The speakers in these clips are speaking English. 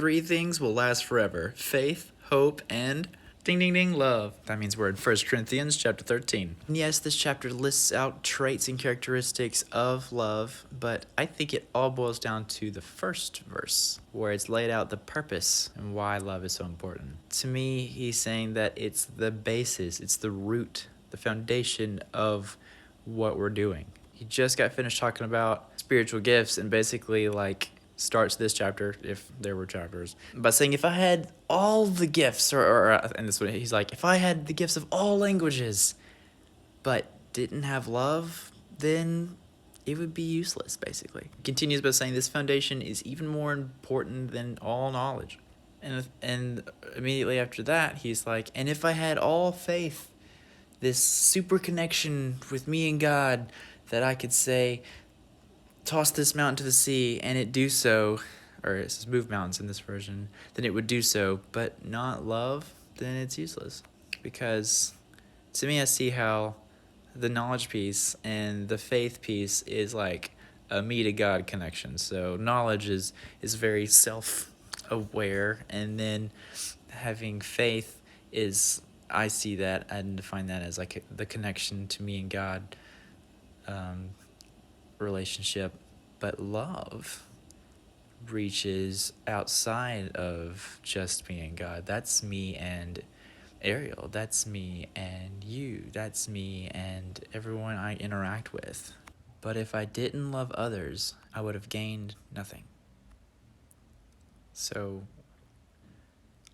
three things will last forever: faith, hope, and ding ding ding, love. That means we're in 1 Corinthians chapter 13. And yes, this chapter lists out traits and characteristics of love, but I think it all boils down to the first verse, where it's laid out the purpose and why love is so important. To me, he's saying that it's the basis, it's the root, the foundation of what we're doing. He just got finished talking about spiritual gifts and basically starts this chapter, if there were chapters, by saying if I had all the gifts, and this way he's like, if I had the gifts of all languages, but didn't have love, then it would be useless, basically. He continues by saying this foundation is even more important than all knowledge. And immediately after that, he's like, and if I had all faith, this super connection with me and God, that I could say, toss this mountain to the sea, and it do so, or it says move mountains in this version, then it would do so, but not love, then it's useless. Because to me, I see how the knowledge piece and the faith piece is like a me to God connection. So knowledge is very self-aware, and then having faith is, I see that and define that as like the connection to me and God relationship. But love reaches outside of just me and God. That's me and Ariel. That's me and you. That's me and everyone I interact with. But if I didn't love others, I would have gained nothing. So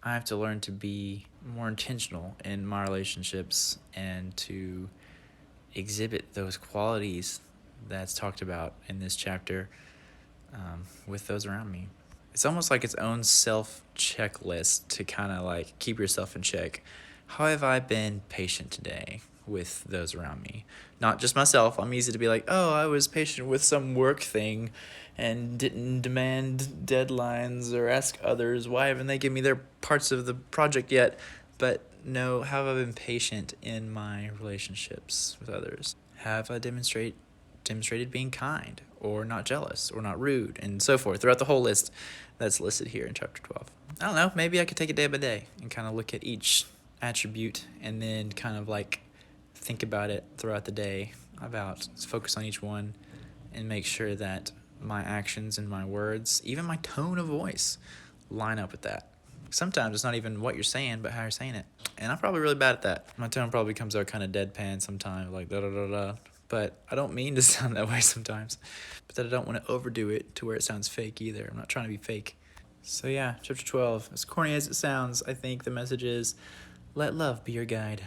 I have to learn to be more intentional in my relationships and to exhibit those qualities that's talked about in this chapter with those around me. It's almost like its own self-checklist to kind of like keep yourself in check. How have I been patient today with those around me? Not just myself. I'm easy to be like, oh, I was patient with some work thing and didn't demand deadlines or ask others, why haven't they given me their parts of the project yet? But no, how have I been patient in my relationships with others? Have I demonstrated being kind or not jealous or not rude and so forth throughout the whole list that's listed here in chapter 12. I don't know, maybe I could take it day by day and kind of look at each attribute and then kind of like think about it throughout the day, about focus on each one and make sure that my actions and my words, even my tone of voice, line up with that. Sometimes it's not even what you're saying, but how you're saying it. And I'm probably really bad at that. My tone probably comes out kind of deadpan sometimes, like da-da-da-da. But I don't mean to sound that way sometimes. But that I don't want to overdo it to where it sounds fake either. I'm not trying to be fake. So yeah, chapter 12. As corny as it sounds, I think the message is, let love be your guide.